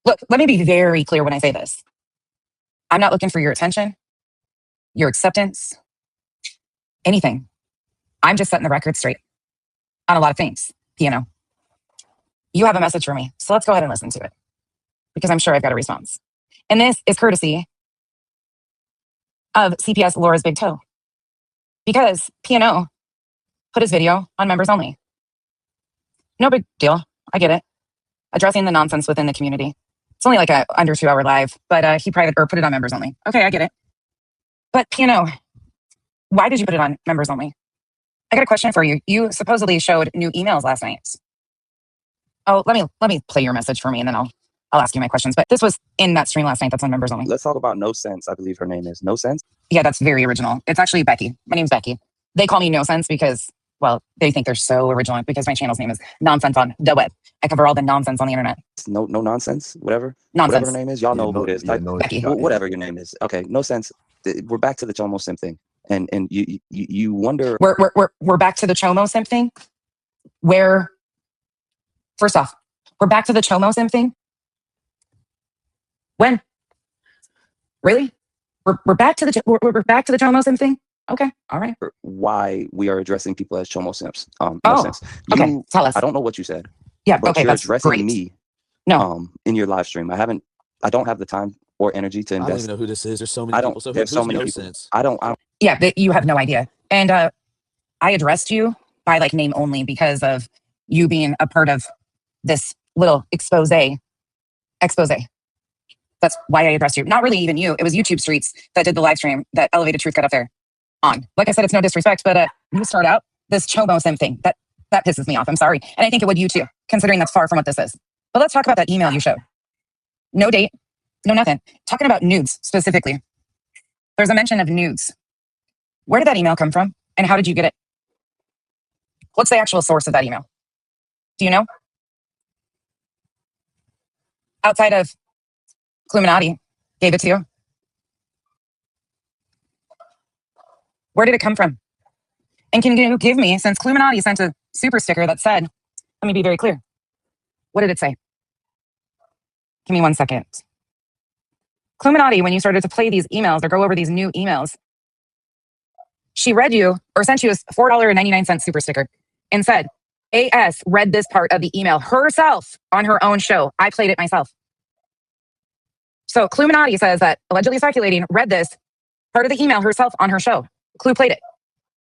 Look, let me be very clear when I say this. I'm not looking for your attention, your acceptance, anything. I'm just setting the record straight on a lot of things, PNO. You have a message for me, so let's go ahead and listen to it because I'm sure I've got a response. And this is courtesy of CPS Laura's Big Toe because PNO put his video on members only. No big deal. I get it. Addressing the nonsense within the community. It's only like a under 2 hour live, but he private or put it on members only. Okay, I get it. But PNO, why did you put it on members only? I got a question for you. You supposedly showed new emails last night. Oh, let me play your message for me and then I'll ask you my questions. But this was in that stream last night that's on members only. Let's talk about No Sense. I believe her name is No Sense. Yeah, that's very original. It's actually Becky. My name's Becky. They call me No Sense because, well, they think they're so original because my channel's name is Nonsense on the Web. I cover all the nonsense on the internet. No nonsense, whatever. Nonsense. Whatever her name is, y'all know who it is. Becky. Whatever your name is. Okay, No Sense. We're back to the Chomo Sim thing. And you wonder. We're back to the Chomo Sim thing. Where, first off, we're back to the Chomo Sim thing. When? Really? We're back to the Chomo Sim thing. Okay, all right. Why we are addressing people as Chomo Simps? No sense. Okay, tell us. I don't know what you said. Yeah, but okay, you're that's addressing great. me. No. In your live stream, I don't have the time or energy to invest. I don't even know who this is. There's so many people. So there's so many No people. Sense? I don't. Yeah, but you have no idea. And I addressed you by like name only because of you being a part of this little expose. That's why I addressed you. Not really even you. It was YouTube Streets that did the live stream that Elevated Truth got up there on. Like I said, it's no disrespect, but you start out this Chomo Sim thing. That pisses me off. I'm sorry. And I think it would you too, considering that's far from what this is. But let's talk about that email you showed. No date, no nothing. Talking about nudes specifically. There's a mention of nudes. Where did that email come from? And how did you get it? What's the actual source of that email? Do you know? Outside of Illuminati gave it to you. Where did it come from? And can you give me, since Illuminati sent a super sticker that said, let me be very clear. What did it say? Give me 1 second. Illuminati, when you started to play these emails or go over these new emails, she read you or sent you a $4.99 super sticker and said, AS read this part of the email herself on her own show. I played it myself. So Illuminati says that allegedly circulating read this part of the email herself on her show. Clue played it.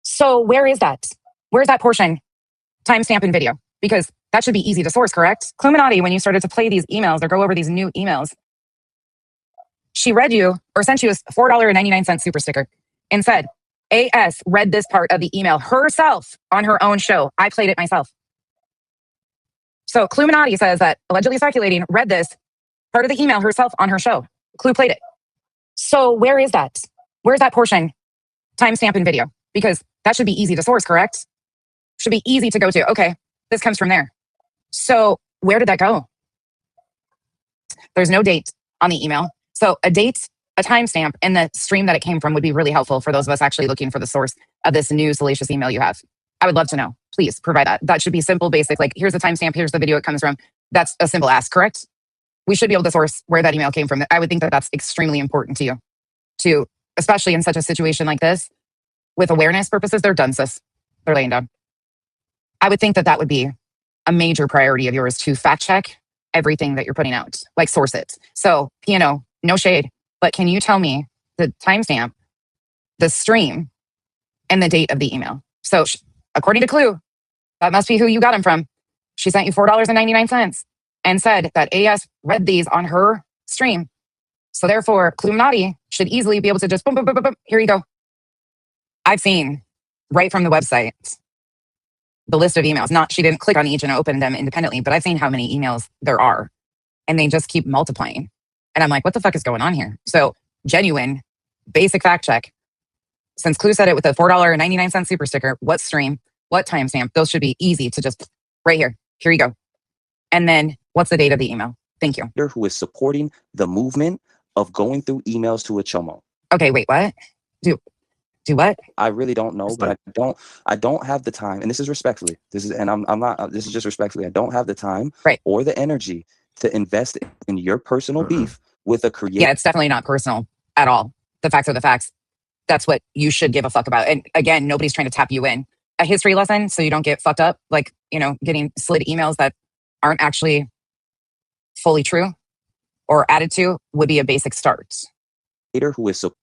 So where is that? Where's that portion? Timestamp in video. Because that should be easy to source, correct? Illuminati, when you started to play these emails or go over these new emails, she read you or sent you a $4.99 super sticker and said, AS read this part of the email herself on her own show. I played it myself. So Illuminati says that allegedly circulating read this part of the email herself on her show. Clue played it. So where is that? Where's that portion? Timestamp in video. Because that should be easy to source, correct? Should be easy to go to. Okay, this comes from there. So where did that go? There's no date on the email. So a date, a timestamp, and the stream that it came from would be really helpful for those of us actually looking for the source of this new salacious email you have. I would love to know. Please provide that. That should be simple, basic. Like, here's the timestamp, here's the video it comes from. That's a simple ask, correct? We should be able to source where that email came from. I would think that that's extremely important to you. To, especially in such a situation like this, with awareness purposes, they're done, sis. They're laying down. I would think that that would be a major priority of yours to fact check everything that you're putting out, like source it. So, PNO, no shade, but can you tell me the timestamp, the stream, and the date of the email? So, according to Clue, that must be who you got them from. She sent you $4.99 and said that AS read these on her stream. So therefore, Illuminati should easily be able to just boom, boom, boom, boom, boom. Here you go. I've seen right from the website the list of emails. Not, she didn't click on each and open them independently, but I've seen how many emails there are, and they just keep multiplying. And I'm like, what the fuck is going on here? So genuine, basic fact check. Since Clue said it with a $4.99 super sticker, what stream, what timestamp, those should be easy to just right here. Here you go. And then what's the date of the email? Thank you. Who is supporting the movement of going through emails to a Chomo? Okay, wait, what? Do what? I really don't know, but I don't have the time, and this is respectfully. This is just respectfully. I don't have the time right. or the energy to invest in your personal beef with a creator. Yeah, it's definitely not personal at all. The facts are the facts. That's what you should give a fuck about. And again, nobody's trying to tap you in. A history lesson so you don't get fucked up, like, getting slid emails that aren't actually fully true or added to would be a basic start. Who is so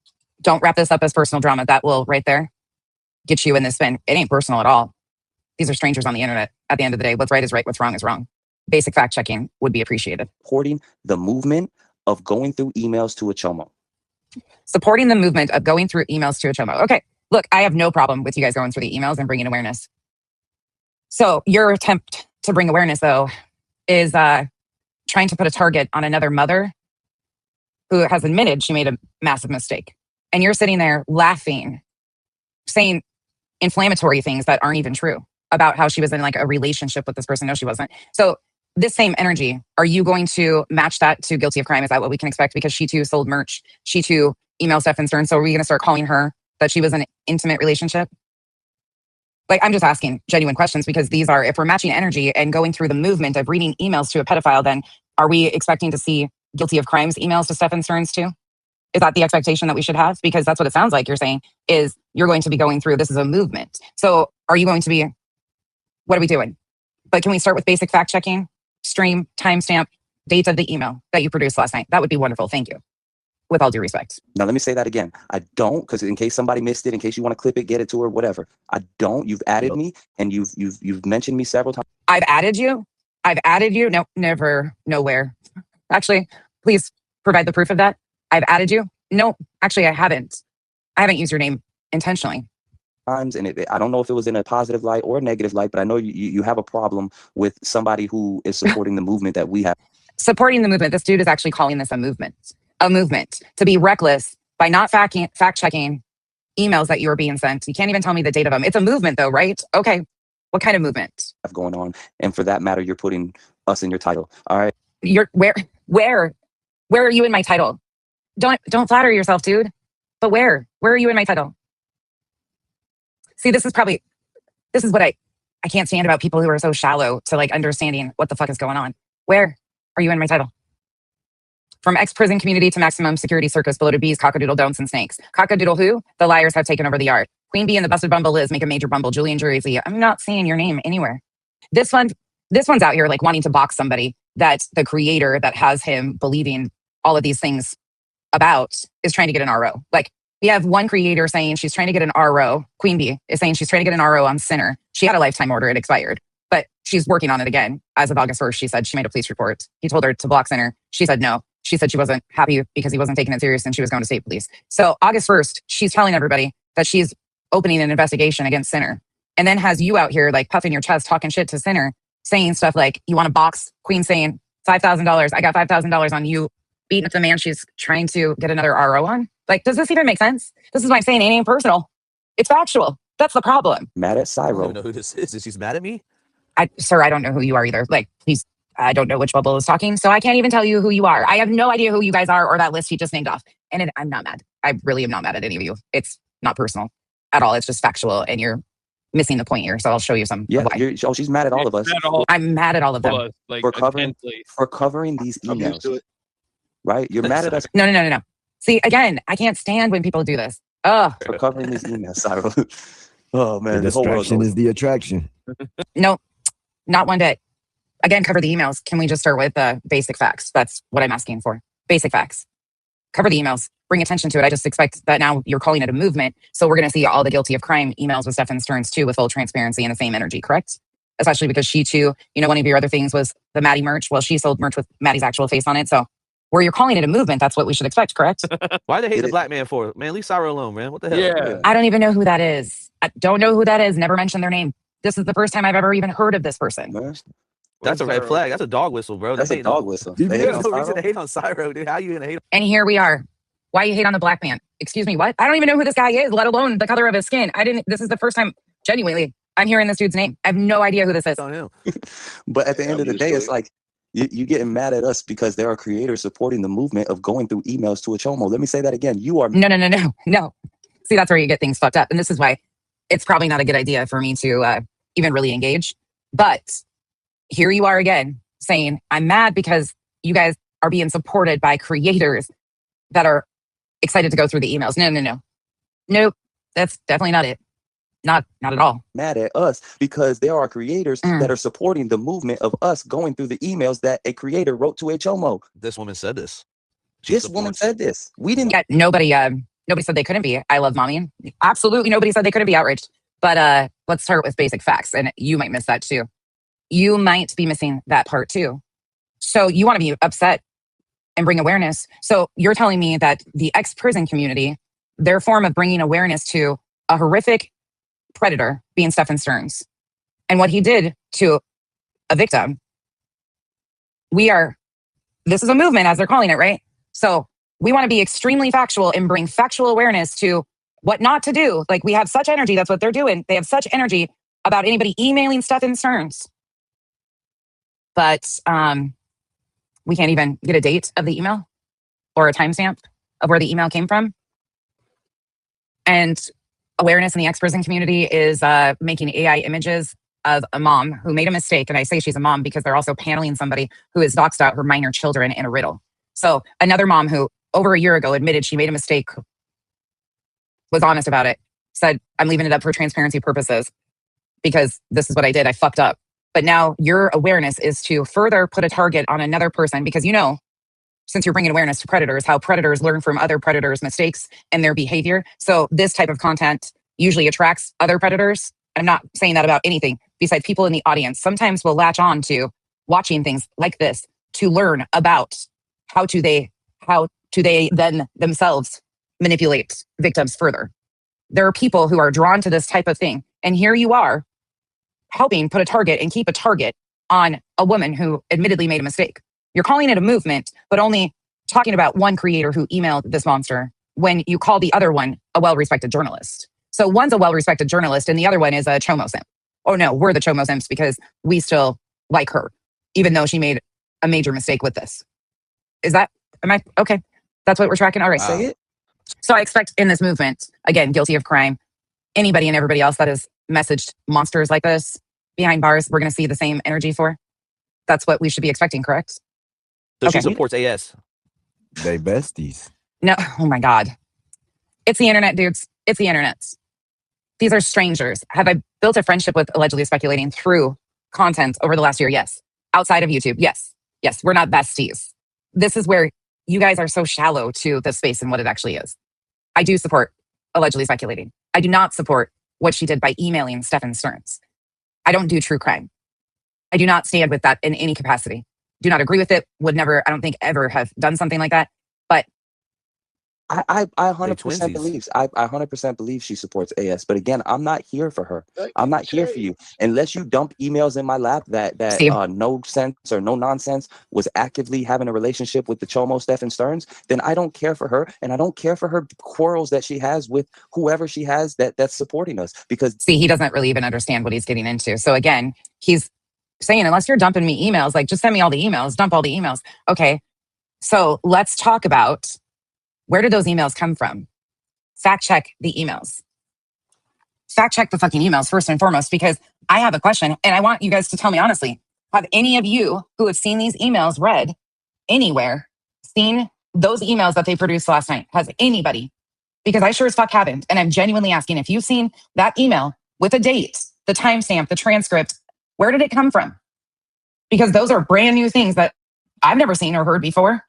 Don't wrap this up as personal drama. That will right there get you in this spin. It ain't personal at all. These are strangers on the internet. At the end of the day, what's right is right, what's wrong is wrong. Basic fact checking would be appreciated. supporting the movement of going through emails to a chomo. Supporting the movement of going through emails to a chomo. Okay, look, I have no problem with you guys going through the emails and bringing awareness. So your attempt to bring awareness, though, is trying to put a target on another mother who has admitted she made a massive mistake. And you're sitting there laughing, saying inflammatory things that aren't even true about how she was in like a relationship with this person. No, she wasn't. So this same energy, are you going to match that to guilty of crime? Is that what we can expect? Because she too sold merch. She too emailed Stefan Stern. So are we going to start calling her that she was in an intimate relationship? Like, I'm just asking genuine questions because these are, if we're matching energy and going through the movement of reading emails to a pedophile, then are we expecting to see guilty of crimes emails to Stefan Stearns too? Is that the expectation that we should have? Because that's what it sounds like you're saying is you're going to be going through, this is a movement. So are you going to be, what are we doing? But can we start with basic fact checking, stream, timestamp, date of the email that you produced last night? That would be wonderful. Thank you. With all due respect. Now, let me say that again. I don't, because in case somebody missed it, in case you want to clip it, get it to her, whatever. I don't. You've added me and you've mentioned me several times. I've added you. No, never, nowhere. Actually, please provide the proof of that. I've added you. No, actually, I haven't. I haven't used your name intentionally. And I don't know if it was in a positive light or a negative light, but I know you have a problem with somebody who is supporting the movement that we have. Supporting the movement. This dude is actually calling this a movement. A movement. To be reckless by not fact checking emails that you are being sent. You can't even tell me the date of them. It's a movement though, right? Okay. What kind of movement? Going on. And for that matter, you're putting us in your title. All right. You're where are you in my title? Don't flatter yourself, dude. But where are you in my title? See, this is what I can't stand about people who are so shallow to like understanding what the fuck is going on. Where are you in my title? From ex-prison community to maximum security circus, bloated bees, cockadoodle don'ts, and snakes. Cockadoodle who? The liars have taken over the art. Queen Bee and the busted bumble Liz make a major bumble. Julian Jury, I'm not seeing your name anywhere. This one's out here like wanting to box somebody that the creator that has him believing all of these things about is trying to get an RO. Like, we have one creator saying she's trying to get an RO. Queen Bee is saying she's trying to get an RO on Sinner. She had a lifetime order. It expired. But she's working on it again. As of August 1st, she said she made a police report. He told her to block Sinner. She said no. She said she wasn't happy because he wasn't taking it serious and she was going to state police. So August 1st, she's telling everybody that she's opening an investigation against Sinner. And then has you out here like puffing your chest, talking shit to Sinner, saying stuff like, you want to box? Queen saying $5,000. I got $5,000 on you beating up the man she's trying to get another RO on. Like, does this even make sense? This is why I'm saying it ain't personal. It's factual. That's the problem. Mad at I don't Cyro. even know who this is. She's mad at me? Sir, I don't know who you are either. Like, please, I don't know which bubble is talking, so I can't even tell you who you are. I have no idea who you guys are or that list he just named off. And I'm not mad. I really am not mad at any of you. It's not personal at all. It's just factual, and you're missing the point here. So I'll show you some. Yeah, she's mad at all of us. I'm mad at all of them. Like, for covering these emails. Right? You're mad at us No. See, again, I can't stand when people do this. Ugh. for covering these emails, Cyro. Oh man, The distraction is the attraction. No, not one bit. Again, cover the emails. Can we just start with basic facts? That's what I'm asking for. Basic facts. Cover the emails. Bring attention to it. I just expect that now you're calling it a movement. So we're going to see all the guilty of crime emails with Stefan Stearns too, with full transparency and the same energy, correct? Especially because she too, one of your other things was the Maddie merch. Well, she sold merch with Maddie's actual face on it. So where you're calling it a movement, that's what we should expect, correct? Why they hate the black man for? Man, leave Cyro alone, man. What the hell? Yeah. I don't even know who that is. I don't know who that is. Never mentioned their name. This is the first time I've ever even heard of this person. That's a red flag. That's a dog whistle, bro. That's a dog whistle. They hate There's on no Cyro? reason to hate on Cyro, dude. How you gonna hate on? And here we are. Why you hate on the black man? Excuse me, what? I don't even know who this guy is, let alone the color of his skin. This is the first time, genuinely, I'm hearing this dude's name. I have no idea who this is. On him? But at the end of the day, it's like you getting mad at us because there are creators supporting the movement of going through emails to a chomo. Let me say that again. You are No. See, that's where you get things fucked up. And this is why it's probably not a good idea for me to even really engage. But here you are again saying, I'm mad because you guys are being supported by creators that are excited to go through the emails. No. Nope. That's definitely not it. Not at all. Mad at us because there are creators Mm. that are supporting the movement of us going through the emails that a creator wrote to a chomo. This woman said this. This woman said this. We didn't. Yeah, nobody said they couldn't be. I love mommy. Absolutely nobody said they couldn't be outraged. But let's start with basic facts. And you might miss that too. You might be missing that part too. So you want to be upset and bring awareness. So you're telling me that the ex-prison community, their form of bringing awareness to a horrific predator being Stephen Stearns and what he did to a victim. This is a movement as they're calling it, right? So we want to be extremely factual and bring factual awareness to what not to do. Like we have such energy. That's what they're doing. They have such energy about anybody emailing Stephen Stearns. But we can't even get a date of the email or a timestamp of where the email came from. And awareness in the ex-prison community is making AI images of a mom who made a mistake. And I say she's a mom because they're also paneling somebody who has doxed out her minor children in a riddle. So another mom who over a year ago admitted she made a mistake, was honest about it, said, I'm leaving it up for transparency purposes because this is what I did. I fucked up. But now your awareness is to further put a target on another person because since you're bringing awareness to predators, how predators learn from other predators' mistakes and their behavior. So this type of content usually attracts other predators. I'm not saying that about anything besides people in the audience. Sometimes will latch on to watching things like this to learn about how do they then themselves manipulate victims further. There are people who are drawn to this type of thing. And here you are helping put a target and keep a target on a woman who admittedly made a mistake. You're calling it a movement, but only talking about one creator who emailed this monster when you call the other one a well-respected journalist. So one's a well-respected journalist and the other one is a chomo simp. Oh no, we're the chomo simps because we still like her, even though she made a major mistake with this. Okay? That's what we're tracking? All right. Wow. Say it. So I expect in this movement, again, guilty of crime, anybody and everybody else that has messaged monsters like this behind bars, we're going to see the same energy for. That's what we should be expecting, correct? So she Okay. supports AS. They besties. No, oh my God. It's the internet, dudes. It's the internet. These are strangers. Have I built a friendship with allegedly speculating through content over the last year? Yes. Outside of YouTube? Yes. Yes, we're not besties. This is where you guys are so shallow to the space and what it actually is. I do support allegedly speculating. I do not support what she did by emailing Stephen Stearns. I don't do true crime. I do not stand with that in any capacity. Do not agree with it. Would never, I don't think ever have done something like that. But I They 100% twinsies. believe. I 100% believe she supports AS. But again, I'm not here for her. I'm not here for you unless you dump emails in my lap that Steve. no sense or no nonsense was actively having a relationship with the chomo Stephen Stearns. Then I don't care for her, and I don't care for her quarrels that she has with whoever she has that's supporting us. Because see, he doesn't really even understand what he's getting into. So again, he's saying, unless you're dumping me emails, like just send me all the emails, dump all the emails. Okay, so let's talk about where did those emails come from? Fact check the emails. Fact check the fucking emails first and foremost, because I have a question and I want you guys to tell me honestly, have any of you who have seen these emails read anywhere seen those emails that they produced last night? Has anybody? Because I sure as fuck haven't. And I'm genuinely asking if you've seen that email with a date, the timestamp, the transcript, where did it come from? Because those are brand new things that I've never seen or heard before.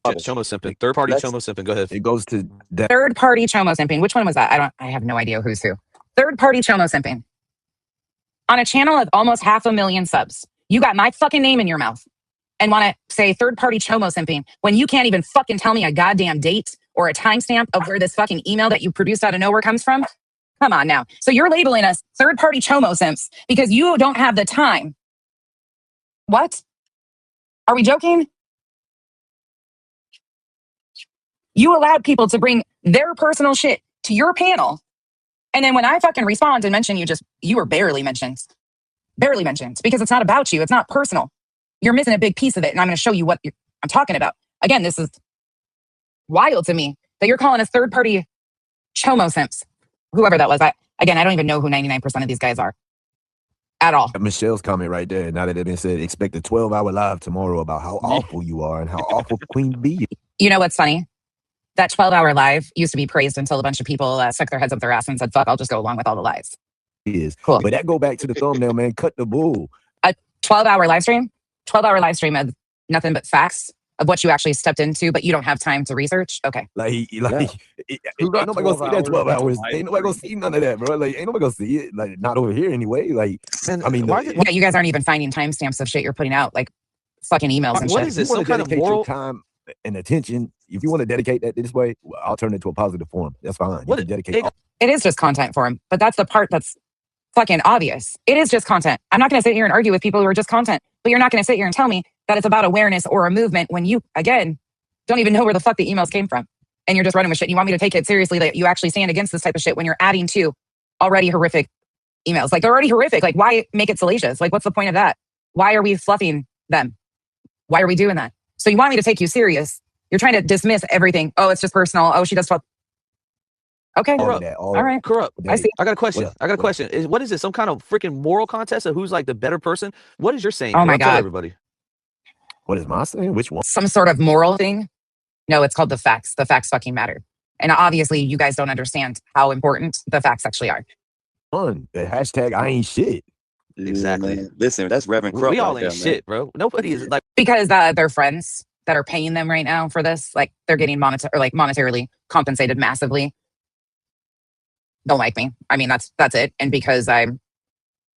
Chomo simping. Third party Let's- chomo simping. Go ahead. It goes to that. Third party chomo simping. Which one was that? I have no idea who's who. Third party chomo simping. On a channel of almost 500,000 subs, you got my fucking name in your mouth and want to say third party chomo simping when you can't even fucking tell me a goddamn date or a timestamp of where this fucking email that you produced out of nowhere comes from? Come on now. So you're labeling us third party chomo simps because you don't have the time. What? Are we joking? You allowed people to bring their personal shit to your panel. And then when I fucking respond and mention you were barely mentioned. Barely mentioned because it's not about you. It's not personal. You're missing a big piece of it. And I'm going to show you what I'm talking about. Again, this is wild to me that you're calling us third party chomo simps. Whoever that was. I don't even know who 99% of these guys are. at all. Michelle's comment right there. Now that it been said, expect a 12-hour live tomorrow about how awful you are and how awful Queen Bee You know what's funny? That 12-hour live used to be praised until a bunch of people stuck their heads up their ass and said, fuck, I'll just go along with all the lies. is. Cool. But that go back to the thumbnail, man. Cut the bull. 12-hour live stream? 12-hour live stream of nothing but facts of what you actually stepped into, but you don't have time to research? Okay. Like, Who ain't got nobody gonna see that 12 hours hours. of Ain't nobody gonna see none of that, bro. Like, ain't nobody gonna see it. Like, not over here anyway. Like, And I mean, why is it- Yeah, you guys aren't even finding timestamps of shit you're putting out, like fucking emails and What shit. is this? you wanna Some kind of dedicate your moral? time and attention. If you want to dedicate that this way, I'll turn it to a positive form. That's fine. You What can dedicate. it- It is just content for him, but that's the part that's fucking obvious. It is just content. I'm not going to sit here and argue with people who are just content, but you're not going to sit here and tell me that it's about awareness or a movement when you, again, don't even know where the fuck the emails came from. And you're just running with shit. You want me to take it seriously that you actually stand against this type of shit when you're adding to already horrific emails. Like, they're already horrific. Like, why make it salacious? Like, what's the point of that? Why are we fluffing them? Why are we doing that? So you want me to take you serious. You're trying to dismiss everything. Oh, it's just personal. Oh, she does fuck. Okay. all Corrupt. of that. All right. Corrupt. I see. I got a question. What- I got a what- question. What is this? Some kind of freaking moral contest of who's like the better person? What is your saying? Oh my Corrupt? Tell God. everybody. What is my saying? Which one? Some sort of moral thing. No, it's called the facts. The facts fucking matter. And obviously, you guys don't understand how important the facts actually are. One. The hashtag I ain't shit. Exactly. Man. Listen, that's Reverend Crook. We all right ain't there, man. shit, bro. Nobody is like. Because their friends that are paying them right now for this, like they're getting monetarily compensated massively. Don't like me. I mean, that's it. And because I'm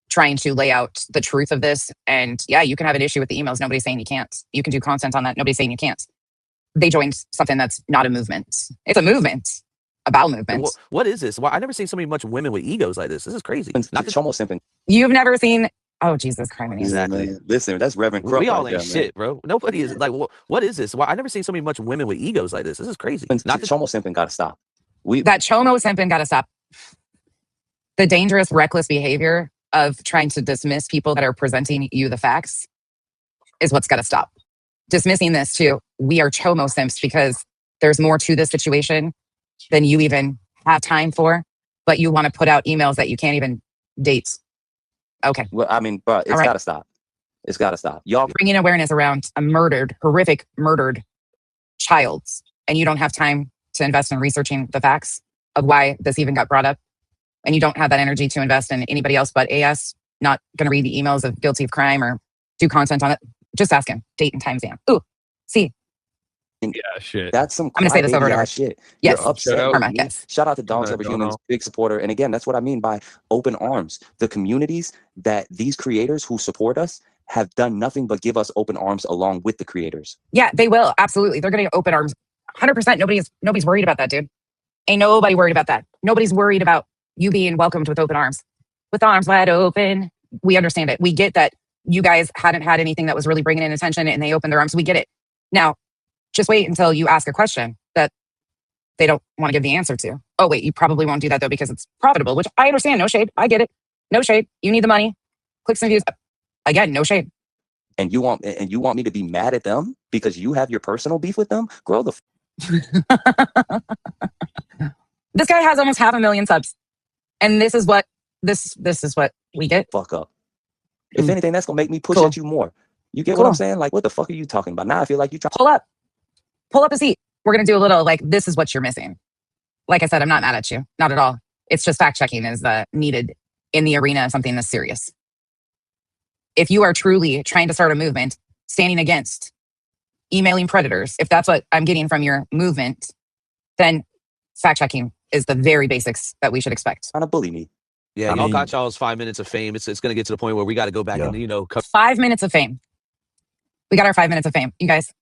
trying to lay out the truth of this, and yeah, you can have an issue with the emails. Nobody's saying you can't. You can do content on that. Nobody's saying you can't. They joined something that's not a movement. It's a movement. A bowel movement. What is this? Why I never seen so many much women with egos like this. This is crazy. Not It's to, almost simping. You've never seen. Oh Jesus Christ! Exactly. Man. Listen, that's Reverend Crook. we all right ain't there, man. shit, bro. Nobody is like. What is this? Why I never seen so many much women with egos like this. This is crazy. Not to, Chomo simping got to stop. That chomo simping got to stop. The dangerous, reckless behavior of trying to dismiss people that are presenting you the facts is what's got to stop. Dismissing this too. We are chomo simps because there's more to this situation than you even have time for, but you want to put out emails that you can't even date. Okay. Well, I mean, bro, it's All right. got to stop. It's got to stop. Y'all Bringing awareness around a horrific murdered child, and you don't have time to invest in researching the facts of why this even got brought up, and you don't have that energy to invest in anybody else but AS, not going to read the emails of guilty of crime or do content on it. Just ask him. Date and time stamp. Ooh, see. Yeah, shit. That's some I'm gonna say this over and over. crybaby-ass shit. Yes. You're upset. Shout with out. me. Yes. Shout out to Dogs I Over don't Humans, know. big supporter. And again, that's what I mean by open arms. The communities that these creators who support us have done nothing but give us open arms along with the creators. Yeah, they will. Absolutely. They're going to open arms. 100%. Nobody's worried about that, dude. Ain't nobody worried about that. Nobody's worried about you being welcomed with open arms. With arms wide open. We understand it. We get that you guys hadn't had anything that was really bringing in attention and they opened their arms. We get it. Now, just wait until you ask a question that they don't want to give the answer to. Oh, wait, you probably won't do that though because it's profitable, which I understand. No shade. I get it. No shade. You need the money. Clicks and views. Again, no shade. And you want me to be mad at them because you have your personal beef with them? Grow the This guy has almost 500,000 subs. And this is what this is what we get. fuck up. If anything, that's gonna make me push Cool. at you more. You get what Cool. I'm saying? Like, what the fuck are you talking about? Now I feel like you try. Pull up a seat. We're going to do a little like, this is what you're missing. Like I said, I'm not mad at you. Not at all. It's just fact checking is needed in the arena of something this serious. If you are truly trying to start a movement, standing against emailing predators, if that's what I'm getting from your movement, then fact checking is the very basics that we should expect. Trying to bully me. yeah, I y'all mean- got y'all's 5 minutes of fame. It's going to get to the point where we got to go back Yeah. and cover 5 minutes of fame. We got our 5 minutes of fame. You guys,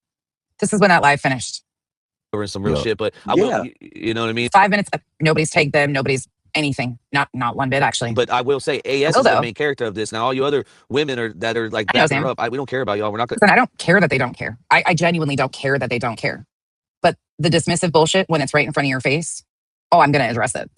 this is when that live finished. some real Yeah. shit. But I Yeah. will, you know what I mean. 5 minutes. Nobody's tagged them. Nobody's anything. Not one bit actually. But I will say, AS Will is the though. main character of this. Now, all you other women that are like I know, backing her Sam. up, we don't care about y'all. We're not going. Listen, I don't care that they don't care. I genuinely don't care that they don't care. But the dismissive bullshit when it's right in front of your face, oh, I'm going to address it.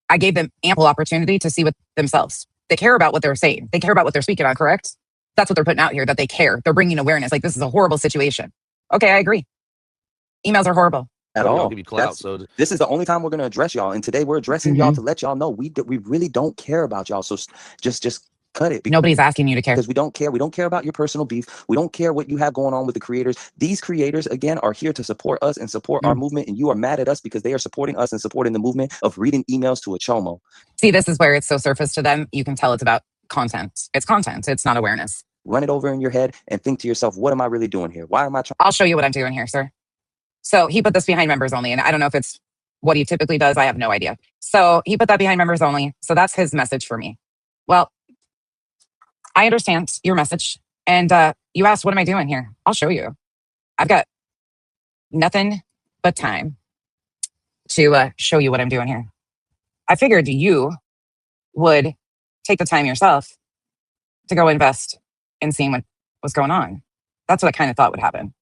I gave them ample opportunity to see with themselves. They care about what they're saying. They care about what they're speaking on, correct? That's what they're putting out here, that they care. They're bringing awareness. Like, this is a horrible situation. Okay, I agree. Emails are horrible. At Y'all all. give you clout. So This is the only time we're going to address y'all. And today we're addressing y'all to let y'all know we really don't care about y'all. So just Cut it. Nobody's asking you to care. Because we don't care. We don't care about your personal beef. We don't care what you have going on with the creators. These creators, again, are here to support us and support our movement. And you are mad at us because they are supporting us and supporting the movement of reading emails to a chomo. See, this is where it's so surface to them. You can tell it's about content. It's content. It's not awareness. Run it over in your head and think to yourself, what am I really doing here? Why am I trying? I'll show you what I'm doing here, sir. So he put this behind members only. And I don't know if it's what he typically does. I have no idea. So he put that behind members only. So that's his message for me. Well, I understand your message. And you asked, what am I doing here? I'll show you. I've got nothing but time to show you what I'm doing here. I figured you would take the time yourself to go invest in seeing what was going on. That's what I kind of thought would happen.